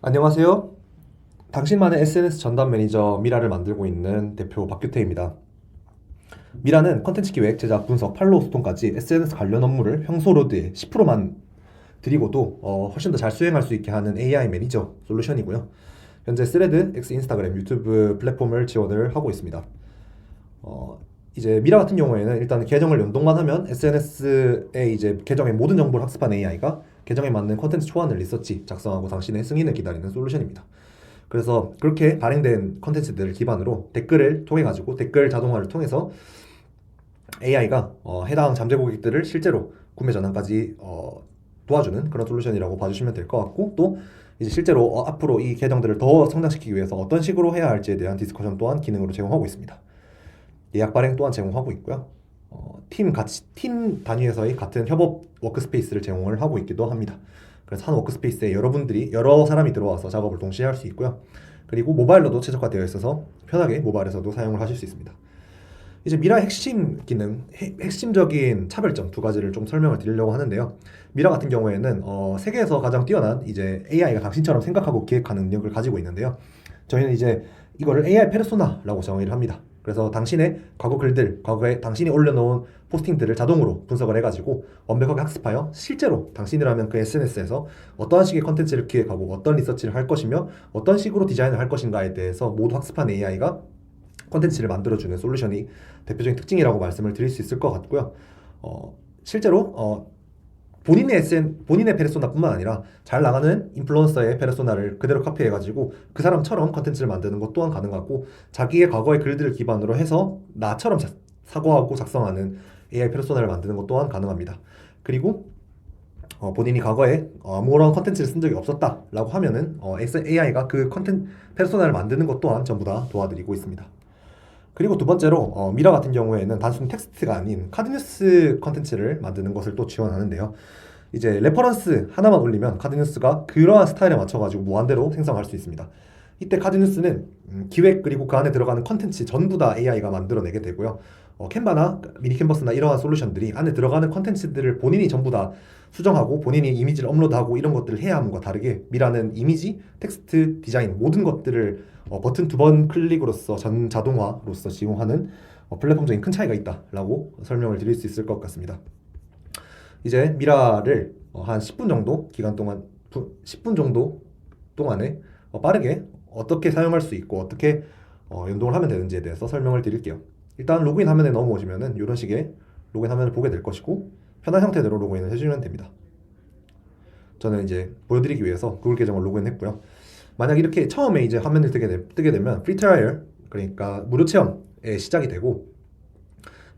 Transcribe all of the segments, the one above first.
안녕하세요. 당신만의 SNS 전담 매니저 미라를 만들고 있는 대표 박규태입니다. 미라는 컨텐츠 기획, 제작, 분석, 팔로우 소통까지 SNS 관련 업무를 평소 로드의 10%만 드리고도 훨씬 더 잘 수행할 수 있게 하는 AI 매니저 솔루션이고요. 현재 스레드, X, 인스타그램, 유튜브 플랫폼을 지원을 하고 있습니다. 어, 이제 미라 같은 경우에는 일단 계정을 연동만 하면 SNS에 이제 계정의 모든 정보를 학습한 AI가 계정에 맞는 컨텐츠 초안을 리서치, 작성하고 당신의 승인을 기다리는 솔루션입니다. 그래서 그렇게 발행된 컨텐츠들을 기반으로 댓글을 통해 가지고 댓글 자동화를 통해서 AI가 해당 잠재 고객들을 실제로 구매 전환까지 도와주는 그런 솔루션이라고 봐주시면 될 것 같고, 또 이제 실제로 앞으로 이 계정들을 더 성장시키기 위해서 어떤 식으로 해야 할지에 대한 디스커션 또한 기능으로 제공하고 있습니다. 예약 발행 또한 제공하고 있고요. 팀 단위에서의 같은 협업 워크스페이스를 제공을 하고 있기도 합니다. 그래서 한 워크스페이스에 여러분들이 여러 사람이 들어와서 작업을 동시에 할 수 있고요. 그리고 모바일로도 최적화되어 있어서 편하게 모바일에서도 사용을 하실 수 있습니다. 이제 미라의 핵심 기능, 핵심적인 차별점 두 가지를 좀 설명을 드리려고 하는데요. 미라 같은 경우에는 세계에서 가장 뛰어난 이제 AI가 당신처럼 생각하고 기획하는 능력을 가지고 있는데요. 저희는 이제 이거를 AI 페르소나라고 정의를 합니다. 그래서 당신의 과거 글들, 과거에 당신이 올려놓은 포스팅들을 자동으로 분석을 해가지고 완벽하게 학습하여 실제로 당신이라면 그 SNS에서 어떠한 식의 컨텐츠를 기획하고 어떤 리서치를 할 것이며 어떤 식으로 디자인을 할 것인가에 대해서 모두 학습한 AI가 컨텐츠를 만들어주는 솔루션이 대표적인 특징이라고 말씀을 드릴 수 있을 것 같고요. 실제로 본인의 페르소나뿐만 아니라 잘 나가는 인플루언서의 페르소나를 그대로 카피해가지고 그 사람처럼 컨텐츠를 만드는 것 또한 가능하고, 자기의 과거의 글들을 기반으로 해서 나처럼 사고하고 작성하는 AI 페르소나를 만드는 것 또한 가능합니다. 그리고 본인이 과거에 아무런 컨텐츠를 쓴 적이 없었다라고 하면은 AI가 그 컨텐츠 페르소나를 만드는 것 또한 전부 다 도와드리고 있습니다. 그리고 두 번째로 미라 같은 경우에는 단순 텍스트가 아닌 카드뉴스 컨텐츠를 만드는 것을 또 지원하는데요. 이제 레퍼런스 하나만 올리면 카드뉴스가 그러한 스타일에 맞춰가지고 무한대로 생성할 수 있습니다. 이때 카드뉴스는 기획 그리고 그 안에 들어가는 컨텐츠 전부 다 AI가 만들어내게 되고요. 캔바나 미니 캔버스나 이러한 솔루션들이 안에 들어가는 컨텐츠들을 본인이 전부 다 수정하고 본인이 이미지를 업로드하고 이런 것들을 해야 함과 다르게 미라는 이미지, 텍스트, 디자인 모든 것들을 버튼 두 번 클릭으로써 전 자동화로서 지원하는 플랫폼적인 큰 차이가 있다라고 설명을 드릴 수 있을 것 같습니다. 이제 미라를 한 10분 정도 기간 동안 10분 정도 동안에 빠르게 어떻게 사용할 수 있고 어떻게 연동을 하면 되는지에 대해서 설명을 드릴게요. 일단 로그인 화면에 넘어오시면은 이런 식의 로그인 화면을 보게 될 것이고, 편한 형태대로 로그인을 해주면 됩니다. 저는 이제 보여드리기 위해서 구글 계정을 로그인했고요. 만약 이렇게 처음에 이제 화면을 뜨게 되면 프리 트라이얼, 그러니까 무료 체험에 시작이 되고,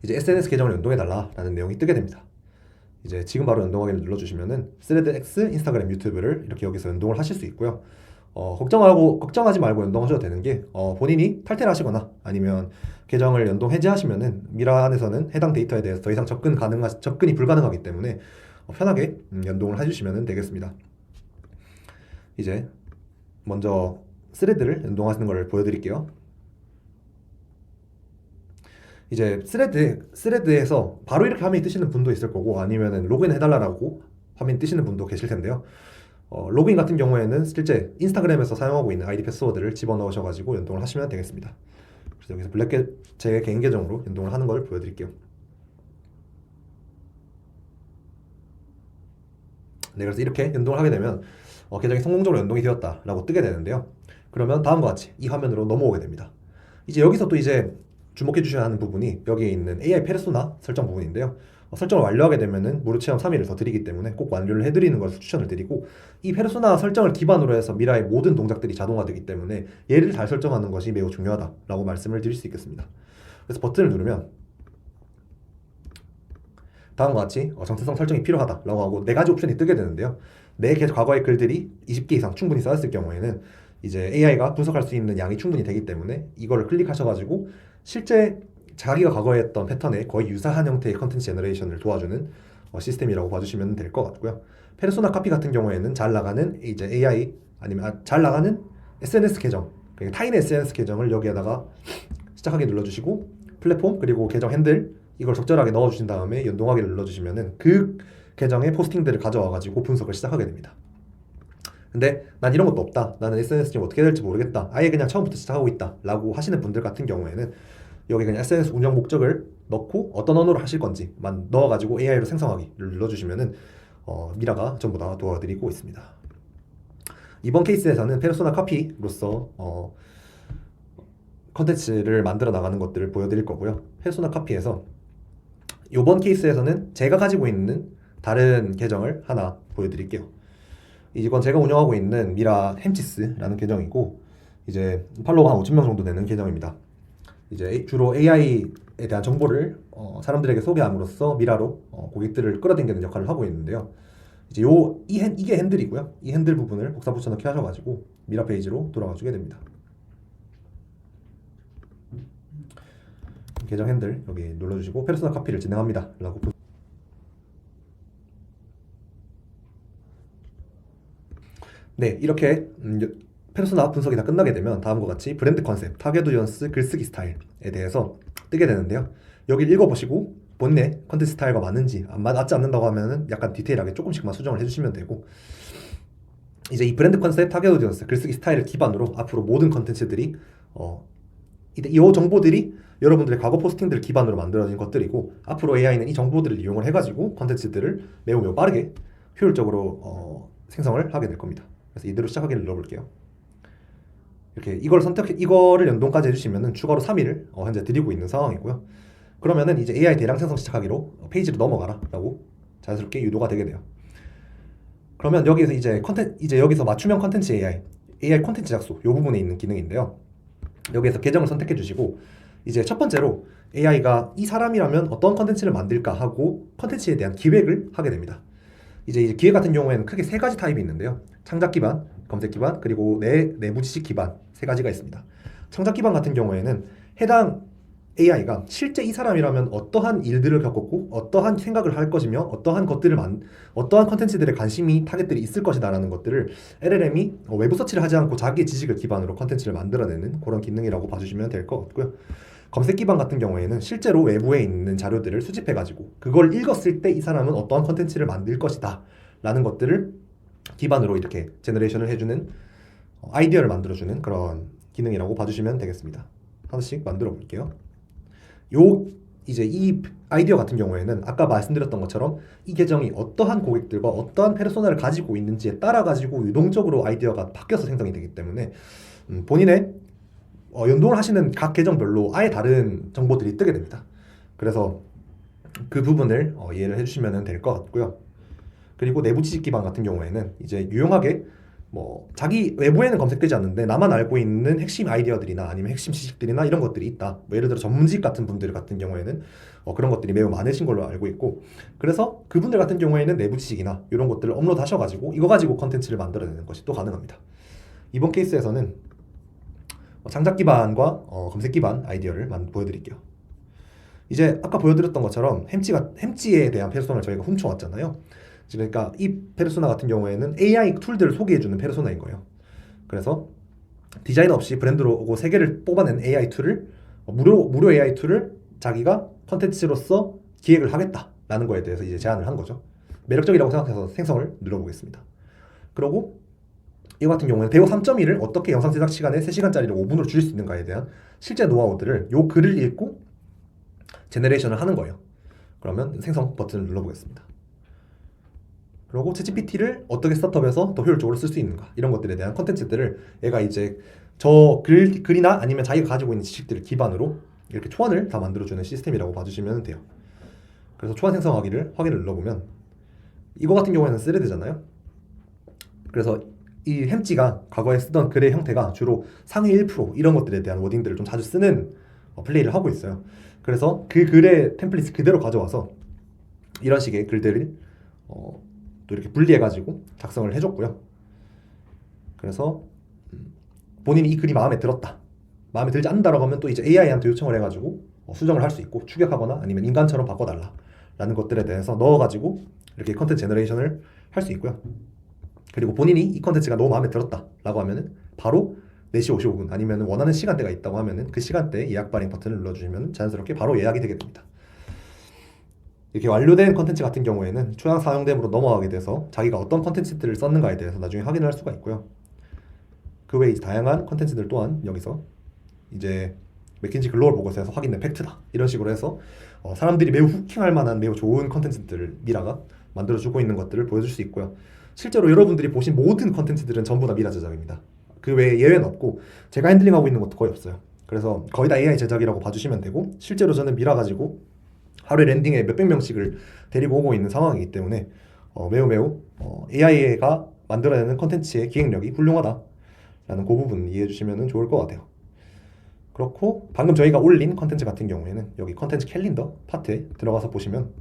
이제 SNS 계정을 연동해 달라라는 내용이 뜨게 됩니다. 이제 지금 바로 연동하기를 눌러주시면은 스레드 X, 인스타그램, 유튜브를 이렇게 여기서 연동을 하실 수 있고요. 걱정하지 말고 연동하셔도 되는 게, 본인이 탈퇴를 하시거나 아니면 계정을 연동 해제하시면은 미라 안에서는 해당 데이터에 대해서 더 이상 접근이 불가능하기 때문에 편하게 연동을 해주시면 되겠습니다. 이제 먼저 스레드를 연동하시는 것을 보여드릴게요. 이제 스레드에서 바로 이렇게 화면이 뜨시는 분도 있을 거고, 아니면은 로그인 해달라고 화면이 뜨시는 분도 계실 텐데요. 로그인 같은 경우에는 실제 인스타그램에서 사용하고 있는 아이디 패스워드를 집어넣으셔가지고 연동을 하시면 되겠습니다. 그래서 여기서 제 개인 계정으로 연동을 하는 걸 보여드릴게요. 네, 그래서 이렇게 연동을 하게 되면 계정이 성공적으로 연동이 되었다라고 뜨게 되는데요. 그러면 다음과 같이 이 화면으로 넘어오게 됩니다. 이제 여기서 또 이제 주목해 주셔야 하는 부분이 여기에 있는 AI 페르소나 설정 부분인데요. 설정을 완료하게 되면은 무료 체험 3일을 더 드리기 때문에 꼭 완료를 해드리는 것을 추천을 드리고, 이 페르소나 설정을 기반으로 해서 미라의 모든 동작들이 자동화되기 때문에 얘를 잘 설정하는 것이 매우 중요하다라고 말씀을 드릴 수 있겠습니다. 그래서 버튼을 누르면 다음과 같이 정체성 설정이 필요하다라고 하고 네 가지 옵션이 뜨게 되는데요. 내 과거의 글들이 20개 이상 충분히 쌓였을 경우에는 이제 AI가 분석할 수 있는 양이 충분히 되기 때문에 이거를 클릭하셔가지고 실제 자기가 과거에 했던 패턴에 거의 유사한 형태의 컨텐츠 제너레이션을 도와주는 시스템이라고 봐주시면 될 것 같고요. 페르소나 카피 같은 경우에는 잘 나가는 이제 AI 아니면 잘 나가는 SNS 계정, 그러니까 타인의 SNS 계정을 여기에다가 시작하기 눌러주시고 플랫폼 그리고 계정 핸들 이걸 적절하게 넣어주신 다음에 연동하기를 눌러주시면은 그 계정의 포스팅들을 가져와가지고 분석을 시작하게 됩니다. 근데 난 이런 것도 없다. 나는 SNS 지금 어떻게 될지 모르겠다. 아예 그냥 처음부터 시작하고 있다. 라고 하시는 분들 같은 경우에는 여기 그냥 SNS 운영 목적을 넣고 어떤 언어로 하실 건지만 넣어가지고 AI로 생성하기를 눌러주시면은 미라가 전부 다 도와드리고 있습니다. 이번 케이스에서는 페르소나 카피로서 컨텐츠를 만들어 나가는 것들을 보여드릴 거고요. 페르소나 카피에서 이번 케이스에서는 제가 가지고 있는 다른 계정을 하나 보여드릴게요. 이건 제가 운영하고 있는 미라 햄치스라는 계정이고 이제 팔로워가 한 5,000명 정도 되는 계정입니다. 이제 주로 AI에 대한 정보를 사람들에게 소개함으로써 미라로 고객들을 끌어당기는 역할을 하고 있는데요. 이제 이게 핸들이고요. 이 핸들 부분을 복사 붙여넣기 하셔가지고 미라 페이지로 돌아가주게 됩니다. 계정 핸들 여기 눌러주시고 페르소나 카피를 진행합니다 라고 네, 이렇게 페르소나 분석이 다 끝나게 되면 다음과 같이 브랜드 컨셉, 타겟 오디언스, 글쓰기 스타일에 대해서 뜨게 되는데요. 여기를 읽어보시고 본인의 컨텐츠 스타일과 맞는지 맞지 않는다고 하면은 약간 디테일하게 조금씩만 수정을 해주시면 되고 이제 이 브랜드 컨셉, 타겟 오디언스, 글쓰기 스타일을 기반으로 앞으로 모든 컨텐츠들이 이 정보들이 여러분들의 과거 포스팅들을 기반으로 만들어진 것들이고 앞으로 AI는 이 정보들을 이용을 해가지고 컨텐츠들을 매우 빠르게 효율적으로 생성을 하게 될 겁니다. 그래서 이대로 시작하기를 눌러볼게요. 이렇게 이거를 연동까지 해주시면은 추가로 3일을 현재 드리고 있는 상황이고요. 그러면은 이제 AI 대량 생성 시작하기로 페이지로 넘어가라 라고 자연스럽게 유도가 되게 돼요. 그러면 여기서 이제 여기서 맞춤형 컨텐츠 AI 컨텐츠 작소 이 부분에 있는 기능인데요. 여기에서 계정을 선택해 주시고 이제 첫 번째로 AI가 이 사람이라면 어떤 컨텐츠를 만들까 하고 컨텐츠에 대한 기획을 하게 됩니다. 이제 기획 같은 경우에는 크게 세 가지 타입이 있는데요. 창작 기반, 검색 기반, 그리고 내부 지식 기반 세 가지가 있습니다. 창작 기반 같은 경우에는 해당 AI가 실제 이 사람이라면 어떠한 일들을 겪었고 어떠한 생각을 할 것이며 어떠한 컨텐츠들의 관심이 타겟들이 있을 것이다라는 것들을 LLM이 외부 서치를 하지 않고 자기의 지식을 기반으로 컨텐츠를 만들어내는 그런 기능이라고 봐주시면 될 것 같고요. 검색 기반 같은 경우에는 실제로 외부에 있는 자료들을 수집해가지고 그걸 읽었을 때 이 사람은 어떠한 컨텐츠를 만들 것이다 라는 것들을 기반으로 이렇게 제너레이션을 해주는 아이디어를 만들어주는 그런 기능이라고 봐주시면 되겠습니다. 하나씩 만들어 볼게요. 이제 이 아이디어 같은 경우에는 아까 말씀드렸던 것처럼 이 계정이 어떠한 고객들과 어떠한 페르소나를 가지고 있는지에 따라 가지고 유동적으로 아이디어가 바뀌어서 생성이 되기 때문에 본인의 연동을 하시는 각 계정별로 아예 다른 정보들이 뜨게 됩니다. 그래서 그 부분을 이해를 해주시면 될 것 같고요. 그리고 내부 지식 기반 같은 경우에는 이제 유용하게 자기 외부에는 검색되지 않는데 나만 알고 있는 핵심 아이디어들이나 아니면 핵심 지식들이나 이런 것들이 있다. 예를 들어 전문직 같은 분들 같은 경우에는 그런 것들이 매우 많으신 걸로 알고 있고 그래서 그분들 같은 경우에는 내부 지식이나 이런 것들을 업로드 하셔가지고 이거 가지고 컨텐츠를 만들어내는 것이 또 가능합니다. 이번 케이스에서는 창작 기반과 검색 기반 아이디어를 보여드릴게요. 이제 아까 보여드렸던 것처럼 햄찌에 대한 페르소나를 저희가 훔쳐왔잖아요. 그러니까 이 페르소나 같은 경우에는 AI 툴들을 소개해주는 페르소나인 거예요. 그래서 디자인 없이 브랜드로고 세 개를 뽑아낸 AI 툴을 무료 AI 툴을 자기가 컨텐츠로서 기획을 하겠다라는 거에 대해서 이제 제안을 한 거죠. 매력적이라고 생각해서 생성을 눌러보겠습니다. 그리고 이거 같은 경우는 대호 3.1을 어떻게 영상 제작 시간을 3시간짜리를 5분으로 줄일 수 있는가에 대한 실제 노하우들을 요 글을 읽고 제너레이션을 하는 거예요. 그러면 생성 버튼을 눌러보겠습니다. 그리고 챗GPT를 어떻게 스타트업에서 더 효율적으로 쓸 수 있는가 이런 것들에 대한 컨텐츠들을 얘가 이제 저 글이나 아니면 자기가 가지고 있는 지식들을 기반으로 이렇게 초안을 다 만들어주는 시스템이라고 봐주시면 돼요. 그래서 초안 생성하기를 확인을 눌러보면 이거 같은 경우에는 스레드잖아요. 그래서 이 햄찌가 과거에 쓰던 글의 형태가 주로 상위 1% 이런 것들에 대한 워딩들을 좀 자주 쓰는 플레이를 하고 있어요. 그래서 그 글의 템플릿을 그대로 가져와서 이런 식의 글들을 또 이렇게 분리해가지고 작성을 해줬고요. 그래서 본인이 이 글이 마음에 들었다, 마음에 들지 않는다라고 하면 또 이제 AI한테 요청을 해가지고 수정을 할 수 있고 추격하거나 아니면 인간처럼 바꿔달라 라는 것들에 대해서 넣어가지고 이렇게 컨텐츠 제너레이션을 할 수 있고요. 그리고 본인이 이 컨텐츠가 너무 마음에 들었다 라고 하면은 바로 4시 55분 아니면 원하는 시간대가 있다고 하면은 그 시간대에 예약 발행 버튼을 눌러주시면 자연스럽게 바로 예약이 되게 됩니다. 이렇게 완료된 컨텐츠 같은 경우에는 초양 사용됨으로 넘어가게 돼서 자기가 어떤 컨텐츠들을 썼는가에 대해서 나중에 확인할 수가 있고요. 그 외에 다양한 컨텐츠들 또한 여기서 이제 맥킨지 글로벌 보고서에서 확인된 팩트다 이런 식으로 해서 사람들이 매우 후킹할 만한 매우 좋은 컨텐츠들을 미라가 만들어주고 있는 것들을 보여줄 수 있고요. 실제로 여러분들이 보신 모든 컨텐츠들은 전부 다 미라 제작입니다. 그 외에 예외는 없고 제가 핸들링하고 있는 것도 거의 없어요. 그래서 거의 다 AI 제작이라고 봐주시면 되고, 실제로 저는 미라 가지고 하루에 랜딩에 몇백 명씩을 데리고 오고 있는 상황이기 때문에 매우 AI가 만들어내는 컨텐츠의 기획력이 훌륭하다라는 그 부분 이해해 주시면 좋을 것 같아요. 그렇고 방금 저희가 올린 컨텐츠 같은 경우에는 여기 컨텐츠 캘린더 파트에 들어가서 보시면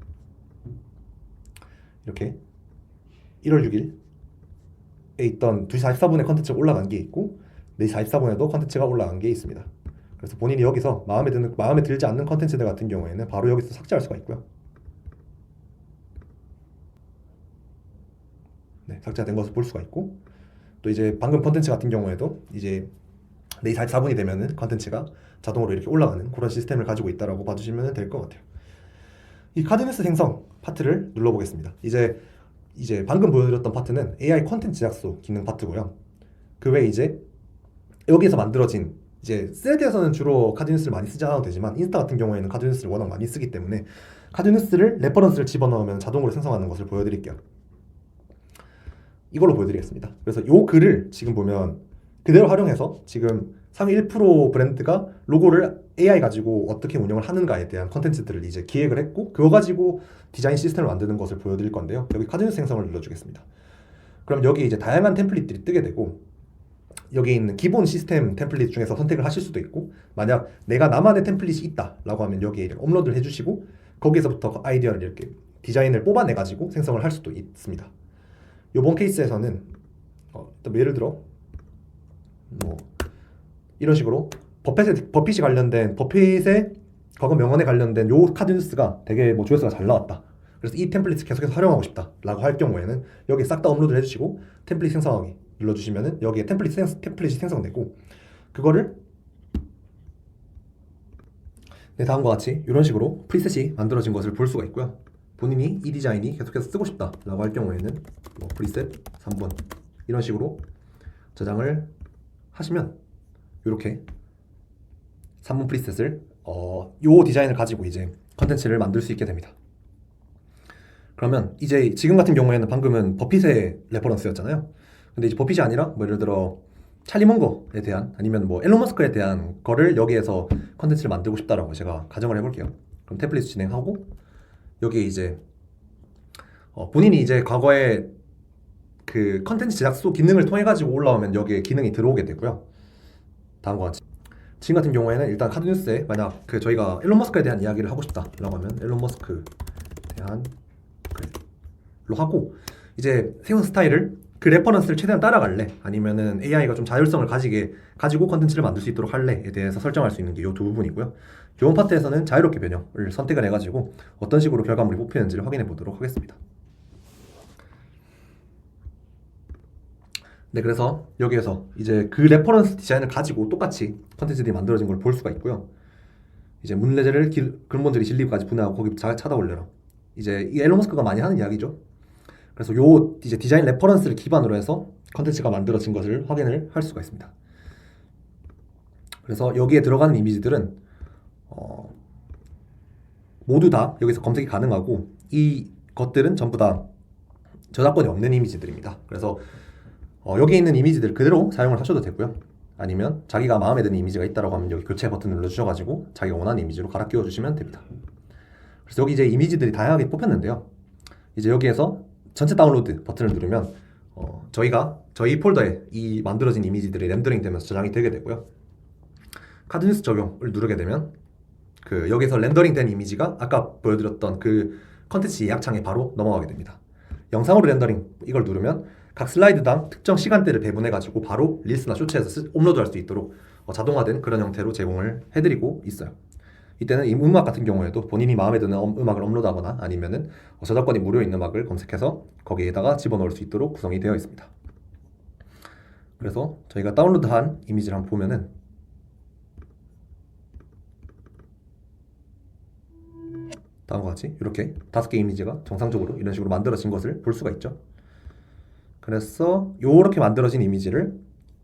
이렇게 1월 6일에 있던 2시 44분에 컨텐츠가 올라간 게 있고 4시 44분에도 컨텐츠가 올라간 게 있습니다. 그래서 본인이 여기서 마음에 들지 않는 컨텐츠들 같은 경우에는 바로 여기서 삭제할 수가 있고요. 네, 삭제된 것을 볼 수가 있고, 또 이제 방금 컨텐츠 같은 경우에도 이제 4시 44분이 되면은 컨텐츠가 자동으로 이렇게 올라가는 그런 시스템을 가지고 있다라고 봐주시면 될 것 같아요. 이 카드뉴스 생성 파트를 눌러보겠습니다. 이제 방금 보여드렸던 파트는 AI 컨텐츠 제작소 기능 파트고요. 그 외에 이제 여기에서 만들어진 이제 스레드에서는 주로 카드뉴스를 많이 쓰지 않아도 되지만 인스타 같은 경우에는 카드뉴스를 워낙 많이 쓰기 때문에 카드뉴스를 레퍼런스를 집어넣으면 자동으로 생성하는 것을 보여드릴게요. 이걸로 보여드리겠습니다. 그래서 요 글을 지금 보면 그대로 활용해서 지금 상위 1% 브랜드가 로고를 AI 가지고 어떻게 운영을 하는가에 대한 컨텐츠들을 이제 기획을 했고, 그거 가지고 디자인 시스템을 만드는 것을 보여드릴 건데요. 여기 카드뉴스 생성을 눌러주겠습니다. 그럼 여기 이제 다양한 템플릿들이 뜨게 되고, 여기 있는 기본 시스템 템플릿 중에서 선택을 하실 수도 있고, 만약 내가 나만의 템플릿이 있다라고 하면 여기에 이렇게 업로드를 해주시고 거기서부터 아이디어를 이렇게 디자인을 뽑아내 가지고 생성을 할 수도 있습니다. 이번 케이스에서는 예를 들어 뭐 이런 식으로 버핏이 관련된 버핏의 과거 명언에 관련된 요 카드 뉴스가 되게 뭐 조회수가 잘 나왔다. 그래서 이 템플릿을 계속해서 활용하고 싶다라고 할 경우에는 여기 싹 다 업로드를 해주시고 템플릿 생성하기 눌러주시면은 여기에 템플릿이 생성되고, 그거를 다음과 같이 이런 식으로 프리셋이 만들어진 것을 볼 수가 있고요. 본인이 이 디자인이 계속해서 쓰고 싶다라고 할 경우에는 뭐 프리셋 3번 이런 식으로 저장을 하시면 이렇게 3분 프리셋을 요 디자인을 가지고 이제 컨텐츠를 만들 수 있게 됩니다. 그러면 이제 지금 같은 경우에는 방금은 버핏의 레퍼런스였잖아요. 근데 이제 버핏이 아니라 뭐 예를 들어 찰리 먼거에 대한 아니면 뭐 앨런 머스크에 대한 거를 여기에서 컨텐츠를 만들고 싶다라고 제가 가정을 해볼게요. 그럼 템플릿 진행하고 여기에 이제 본인이 이제 과거에 그 컨텐츠 제작소 기능을 통해 가지고 올라오면 여기에 기능이 들어오게 되고요. 다음과 같이 지금 같은 경우에는 일단 카드뉴스에 만약 그 저희가 앨런 머스크에 대한 이야기를 하고 싶다라고 하면 앨런 머스크에 대한 글로 하고, 이제 세운 스타일을 그 레퍼런스를 최대한 따라갈래 아니면은 AI가 좀 자율성을 가지고 컨텐츠를 만들 수 있도록 할래에 대해서 설정할 수 있는 게 이 두 부분이고요. 이번 파트에서는 자유롭게 변형을 선택을 해가지고 어떤 식으로 결과물이 뽑히는지를 확인해 보도록 하겠습니다. 네, 그래서 여기에서 이제 그 레퍼런스 디자인을 가지고 똑같이 컨텐츠들이 만들어진 걸 볼 수가 있고요. 이제 문레제를 근본들이 진리까지 분해하고 거기 잘 찾아 올려라. 이제 이 앨런 머스크가 많이 하는 이야기죠. 그래서 요 이제 디자인 레퍼런스를 기반으로 해서 컨텐츠가 만들어진 것을 확인을 할 수가 있습니다. 그래서 여기에 들어가는 이미지들은 모두 다 여기서 검색이 가능하고 이 것들은 전부 다 저작권이 없는 이미지들입니다. 그래서 여기 있는 이미지들 그대로 사용을 하셔도 되고요. 아니면 자기가 마음에 드는 이미지가 있다라고 하면 여기 교체 버튼 눌러주셔가지고 자기가 원하는 이미지로 갈아 끼워주시면 됩니다. 그래서 여기 이제 이미지들이 다양하게 뽑혔는데요. 이제 여기에서 전체 다운로드 버튼을 누르면 저희 폴더에 이 만들어진 이미지들이 렌더링 되면서 저장이 되게 되고요. 카드뉴스 적용을 누르게 되면 그 여기서 렌더링 된 이미지가 아까 보여드렸던 그 컨텐츠 예약창에 바로 넘어가게 됩니다. 영상으로 렌더링 이걸 누르면 각 슬라이드당 특정 시간대를 배분해 가지고 바로 릴스나 쇼츠에서 업로드할 수 있도록 자동화된 그런 형태로 제공을 해드리고 있어요. 이때는 이 음악 같은 경우에도 본인이 마음에 드는 음악을 업로드하거나 아니면은 저작권이 무료인 음악을 검색해서 거기에다가 집어넣을 수 있도록 구성이 되어 있습니다. 그래서 저희가 다운로드한 이미지를 한번 보면은 다음과 같이 이렇게 5개 이미지가 정상적으로 이런 식으로 만들어진 것을 볼 수가 있죠. 그래서 이렇게 만들어진 이미지를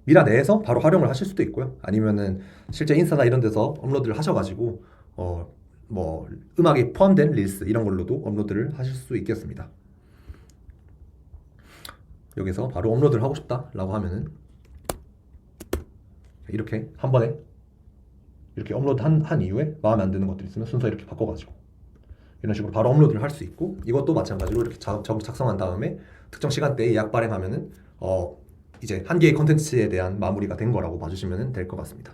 미라 내에서 바로 활용을 하실 수도 있고요. 아니면은 실제 인스타나 이런 데서 업로드를 하셔가지고 뭐 음악이 포함된 릴스 이런 걸로도 업로드를 하실 수 있겠습니다. 여기서 바로 업로드를 하고 싶다라고 하면은 이렇게 한 번에 이렇게 업로드 한 이후에 마음에 안 드는 것들이 있으면 순서 이렇게 바꿔가지고 이런 식으로 바로 업로드를 할 수 있고, 이것도 마찬가지로 이렇게 작성한 다음에 특정 시간대에 예약 발행하면은 이제 한 개의 컨텐츠에 대한 마무리가 된 거라고 봐주시면 될 것 같습니다.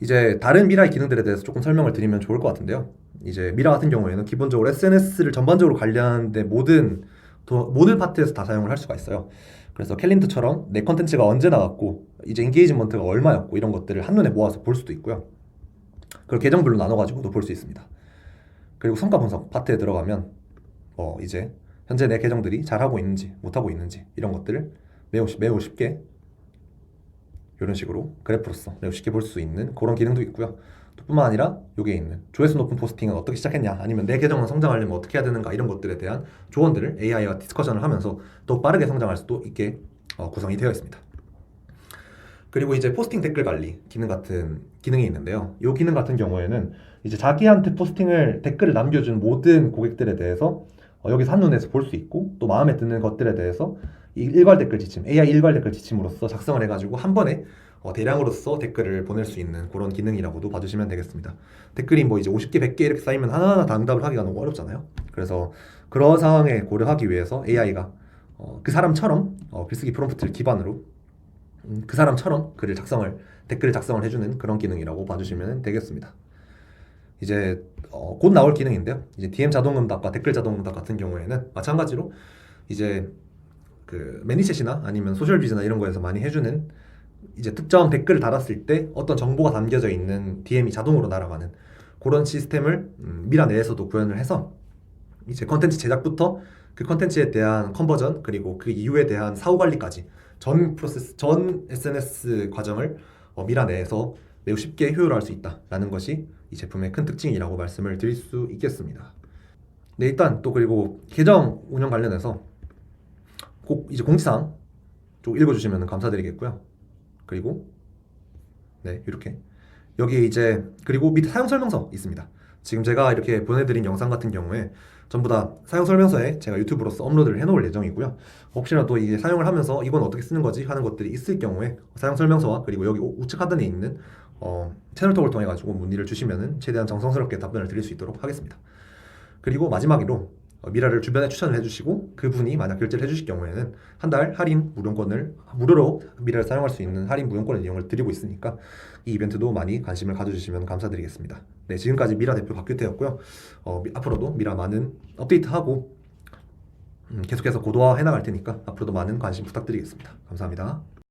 이제 다른 미라의 기능들에 대해서 조금 설명을 드리면 좋을 것 같은데요. 이제 미라 같은 경우에는 기본적으로 SNS를 전반적으로 관리하는데 모든 파트에서 다 사용을 할 수가 있어요. 그래서 캘린더처럼 내 컨텐츠가 언제 나왔고 이제 인게이지먼트가 얼마였고 이런 것들을 한눈에 모아서 볼 수도 있고요. 그걸 계정별로 나눠가지고도 볼 수 있습니다. 그리고 성과 분석 파트에 들어가면 이제 현재 내 계정들이 잘하고 있는지 못하고 있는지 이런 것들을 매우 쉽게 이런 식으로 그래프로서 매우 쉽게 볼 수 있는 그런 기능도 있고요. 또 뿐만 아니라 여기에 있는 조회수 높은 포스팅은 어떻게 시작했냐, 아니면 내 계정은 성장하려면 어떻게 해야 되는가, 이런 것들에 대한 조언들을 AI와 디스커션을 하면서 더 빠르게 성장할 수도 있게 구성이 되어 있습니다. 그리고 이제 포스팅 댓글 관리 기능 같은 기능이 있는데요. 이 기능 같은 경우에는 이제 자기한테 댓글을 남겨준 모든 고객들에 대해서 여기서 한눈에서 볼 수 있고, 또 마음에 드는 것들에 대해서 이 일괄 댓글 지침, AI 일괄 댓글 지침으로써 작성을 해가지고 한 번에 대량으로서 댓글을 보낼 수 있는 그런 기능이라고도 봐주시면 되겠습니다. 댓글이 뭐 이제 50개, 100개 이렇게 쌓이면 하나하나 다 응답을 하기가 너무 어렵잖아요. 그래서 그런 상황에 고려하기 위해서 AI가 그 사람처럼 글쓰기 프롬프트를 기반으로 그 사람처럼 댓글을 작성을 해주는 그런 기능이라고 봐주시면 되겠습니다. 이제 곧 나올 기능인데요. 이제 DM 자동응답과 댓글 자동응답 같은 경우에는 마찬가지로 이제 그 매니챗이나 아니면 소셜비즈나 이런 거에서 많이 해주는 이제 특정 댓글을 달았을 때 어떤 정보가 담겨져 있는 DM이 자동으로 날아가는 그런 시스템을 미라 내에서도 구현을 해서 이제 컨텐츠 제작부터 그 컨텐츠에 대한 컨버전, 그리고 그 이후에 대한 사후 관리까지 전 SNS 과정을 미라 내에서 매우 쉽게 효율화할 수 있다라는 것이 이 제품의 큰 특징이라고 말씀을 드릴 수 있겠습니다. 네, 일단 또 그리고 계정 운영 관련해서 꼭 이제 공지사항 좀 읽어주시면 감사드리겠고요. 그리고 네, 이렇게 여기 이제 그리고 밑에 사용 설명서 있습니다. 지금 제가 이렇게 보내드린 영상 같은 경우에 전부 다 사용 설명서에 제가 유튜브로서 업로드를 해놓을 예정이고요. 혹시라도 이게 사용을 하면서 이건 어떻게 쓰는 거지 하는 것들이 있을 경우에 사용 설명서와 그리고 여기 우측 하단에 있는 채널톡을 통해 가지고 문의를 주시면은 최대한 정성스럽게 답변을 드릴 수 있도록 하겠습니다. 그리고 마지막으로 미라를 주변에 추천을 해주시고 그분이 만약 결제를 해주실 경우에는 한 달 할인 무료권을 무료로 미라를 사용할 수 있는 할인 무료권을 이용을 드리고 있으니까 이 이벤트도 많이 관심을 가져주시면 감사드리겠습니다. 네, 지금까지 미라 대표 박규태였고요. 앞으로도 미라 많은 업데이트하고 계속해서 고도화 해나갈 테니까 앞으로도 많은 관심 부탁드리겠습니다. 감사합니다.